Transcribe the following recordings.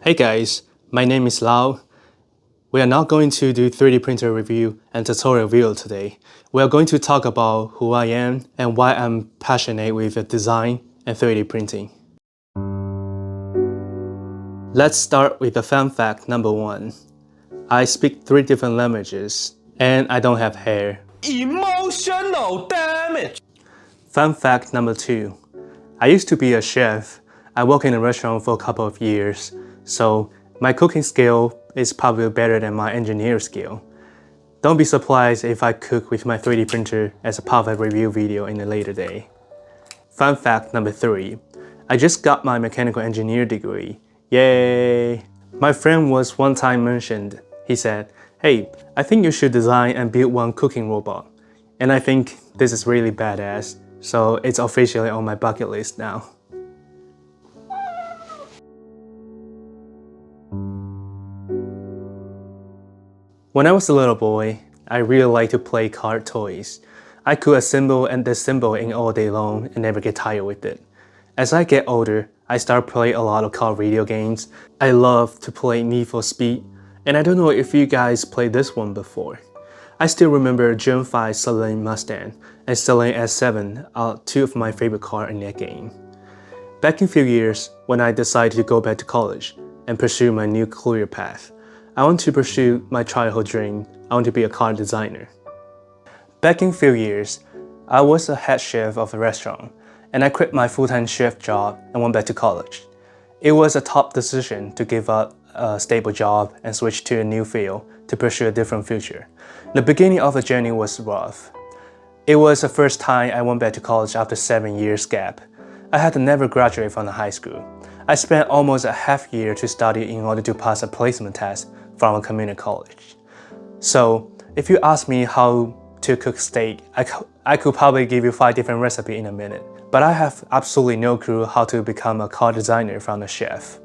Hey guys, my name is Lau. We are not going to do 3D printer review and tutorial video today. We are going to talk about who I am and why I'm passionate with design and 3D printing. Let's start with the fun fact number 1. I speak 3 different languages and I don't have hair. Emotional damage. Fun fact number 2. I used to be a chef. I worked in a restaurant for a couple of years, so my cooking skill is probably better than my engineer skill. Don't be surprised if I cook with my 3D printer as a part of a review video in a later day. Fun fact number 3. I just got my mechanical engineer degree. Yay! My friend was one time mentioned. He said, "Hey, I think you should design and build one cooking robot." And I think this is really badass, so it's officially on my bucket list now. When I was a little boy, I really liked to play car toys. I could assemble and disassemble it all day long and never get tired with it. As I get older, I start playing a lot of car video games. I love to play Need for Speed, and I don't know if you guys played this one before. I still remember Gen 5 Celine Mustang and Celine S7 are 2 of my favorite cars in that game. Back in a few years, when I decided to go back to college and pursue my new career path, I want to pursue my childhood dream. I want to be a car designer. Back in a few years, I was a head chef of a restaurant, and I quit my full-time chef job and went back to college. It was a tough decision to give up a stable job and switch to a new field to pursue a different future. The beginning of the journey was rough. It was the first time I went back to college after 7 years gap. I had never graduated from the high school. I spent almost a half year to study in order to pass a placement test from a community college. So, if you ask me how to cook steak, I could probably give you 5 different recipes in a minute. But I have absolutely no clue how to become a car designer from a chef.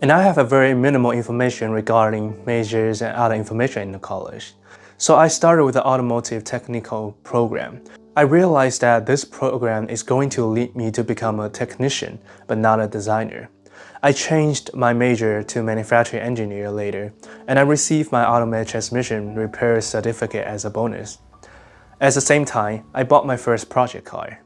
And I have a very minimal information regarding majors and other information in the college. So I started with the automotive technical program. I realized that this program is going to lead me to become a technician, but not a designer. I changed my major to manufacturing engineer later, and I received my automatic transmission repair certificate as a bonus. At the same time, I bought my first project car.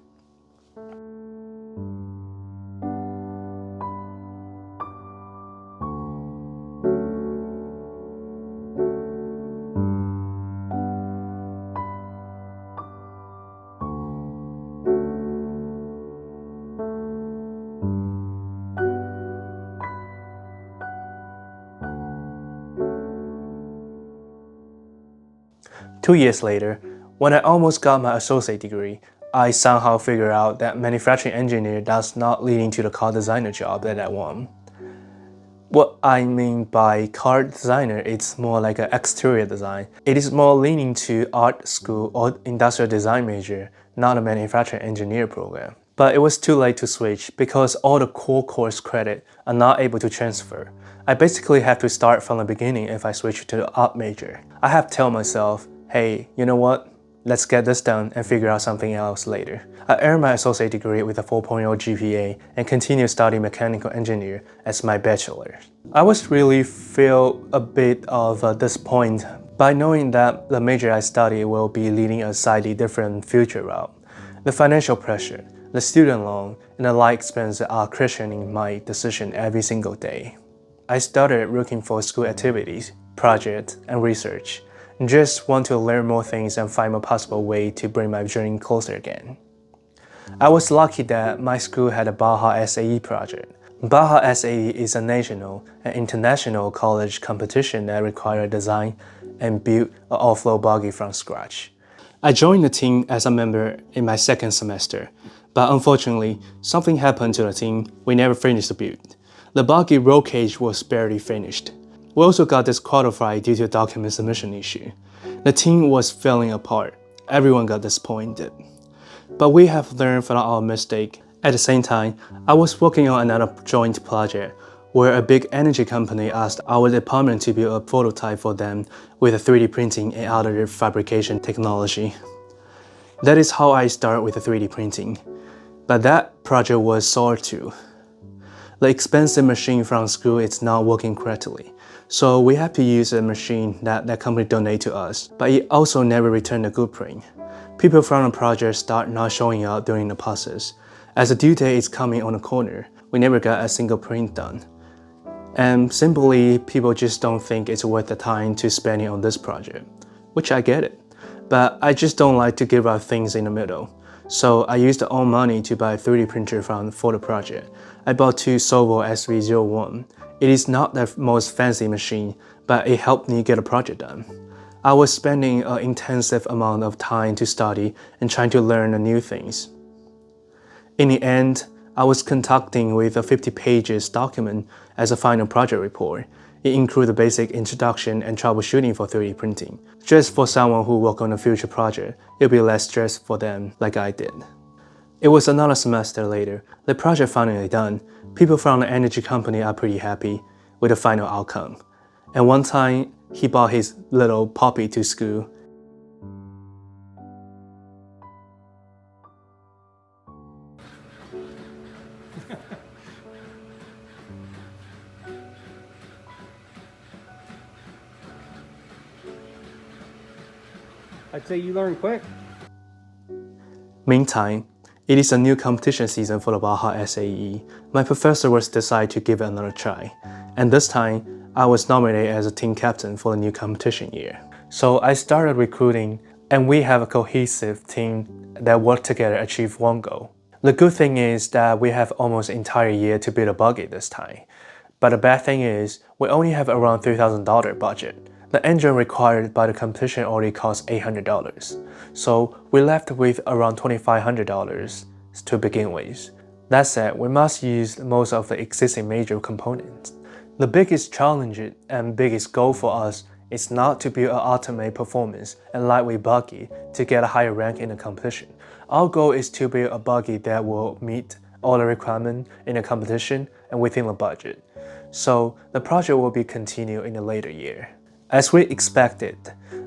Two years later, when I almost got my associate degree, I somehow figured out that manufacturing engineer does not lead into the car designer job that I want. What I mean by car designer, it's more like an exterior design. It is more leaning to art school or industrial design major, not a manufacturing engineer program. But it was too late to switch because all the core course credit are not able to transfer. I basically have to start from the beginning if I switch to the art major. I have to tell myself, hey, you know what? Let's get this done and figure out something else later. I earned my associate degree with a 4.0 GPA and continued studying mechanical engineer as my bachelor. I was really feel a bit of disappointed by knowing that the major I study will be leading a slightly different future route. The financial pressure, the student loan, and the life expenses are questioning my decision every single day. I started looking for school activities, projects, and research. Just want to learn more things and find a possible way to bring my dream closer again. I was lucky that my school had a Baja SAE project. Baja SAE is a national and international college competition that requires design and build an off-road buggy from scratch. I joined the team as a member in my 2nd semester, but unfortunately, something happened to the team. We never finished the build. The buggy roll cage was barely finished. We also got disqualified due to a document submission issue. The team was falling apart. Everyone got disappointed. But we have learned from our mistake. At the same time, I was working on another joint project where a big energy company asked our department to build a prototype for them with a 3D printing and other fabrication technology. That is how I started with the 3D printing. But that project was sold too. The expensive machine from school is not working correctly, so we have to use a machine that company donate to us, but it also never returned a good print. People from the project start not showing up during the process. As the due date is coming on the corner, we never got a single print done. And simply, people just don't think it's worth the time to spending on this project, which I get it. But I just don't like to give out things in the middle. So I used my own money to buy a 3D printer for the project. I bought two Solvo SV01. It is not the most fancy machine, but it helped me get a project done. I was spending an intensive amount of time to study and trying to learn new things. In the end, I was conducting with a 50 pages document as a final project report. It included a basic introduction and troubleshooting for 3D printing. Just for someone who work on a future project, it'll be less stress for them like I did. It was another semester later. The project finally done. People from the energy company are pretty happy with the final outcome. And one time, he brought his little puppy to school. I'd say you learn quick. Meantime, it is a new competition season for the Baja SAE. My professor was decided to give it another try, and this time I was nominated as a team captain for the new competition year. So I started recruiting, and we have a cohesive team that work together to achieve one goal. The good thing is that we have almost an entire year to build a buggy this time. But the bad thing is, we only have around $3,000 budget. The engine required by the competition already cost $800, so we left with around $2,500 to begin with. That said, we must use most of the existing major components. The biggest challenge and biggest goal for us is not to build an ultimate performance and lightweight buggy to get a higher rank in the competition. Our goal is to build a buggy that will meet all the requirements in the competition and within the budget. So the project will be continued in a later year. As we expected,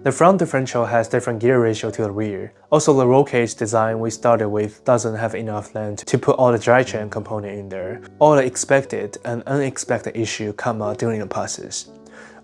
the front differential has different gear ratio to the rear. Also, the roll cage design we started with doesn't have enough length to put all the dry chain component in there. All the expected and unexpected issues come out during the process.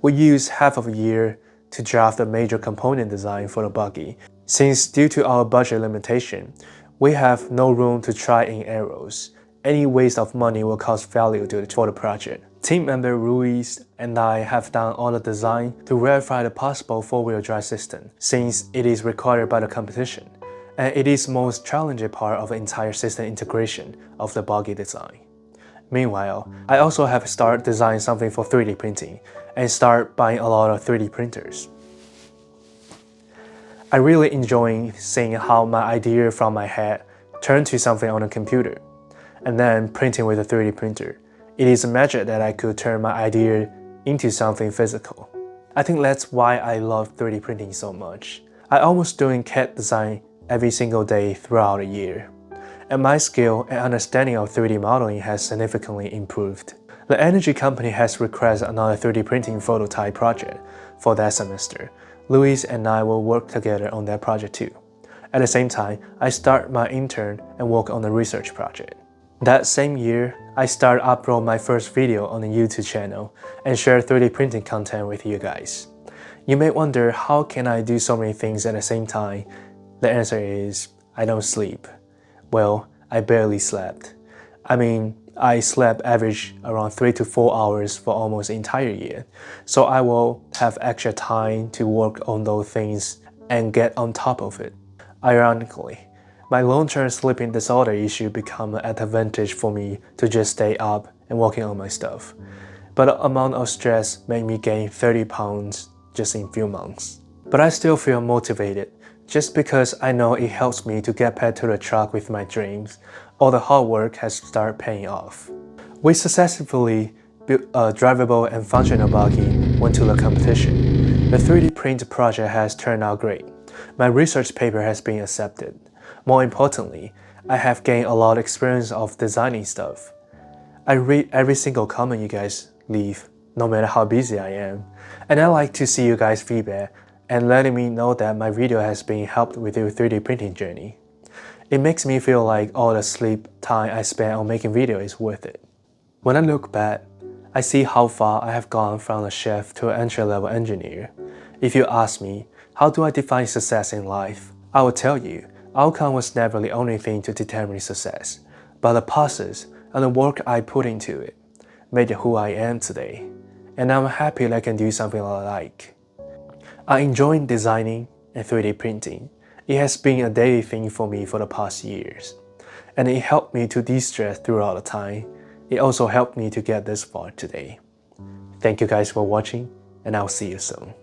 We used half of a year to draft the major component design for the buggy. Since due to our budget limitation, we have no room to try in errors. Any waste of money will cost value for the project. Team member Luis and I have done all the design to verify the possible four-wheel drive system, since it is required by the competition, and it is the most challenging part of the entire system integration of the buggy design. Meanwhile, I also have started designing something for 3D printing and start buying a lot of 3D printers. I really enjoy seeing how my idea from my head turned to something on a computer, and then printing with a 3D printer. It is a magic that I could turn my idea into something physical. I think that's why I love 3D printing so much. I almost doing CAD design every single day throughout the year, and my skill and understanding of 3D modeling has significantly improved. The energy company has requested another 3D printing prototype project for that semester. Luis and I will work together on that project too. At the same time, I start my intern and work on the research project. That same year, I started upload my first video on the YouTube channel and share 3D printing content with you guys. You may wonder, how can I do so many things at the same time? The answer is, I don't sleep. Well, I barely slept. I slept average around 3 to 4 hours for almost the entire year. So I will have extra time to work on those things and get on top of it. Ironically, my long-term sleeping disorder issue become an advantage for me to just stay up and working on my stuff. But the amount of stress made me gain 30 pounds just in a few months. But I still feel motivated, just because I know it helps me to get back to the track with my dreams. All the hard work has started paying off. We successfully built a drivable and functional buggy went to the competition. The 3D print project has turned out great. My research paper has been accepted. More importantly, I have gained a lot of experience of designing stuff. I read every single comment you guys leave, no matter how busy I am, and I like to see you guys' feedback and letting me know that my video has been helped with your 3D printing journey. It makes me feel like all the sleep time I spent on making videos is worth it. When I look back, I see how far I have gone from a chef to an entry-level engineer. If you ask me, how do I define success in life? I will tell you, outcome was never the only thing to determine success, but the process and the work I put into it made it who I am today. And I'm happy that I can do something I like. I enjoy designing and 3D printing. It has been a daily thing for me for the past years, and it helped me to de-stress throughout the time. It also helped me to get this far today. Thank you guys for watching, and I'll see you soon.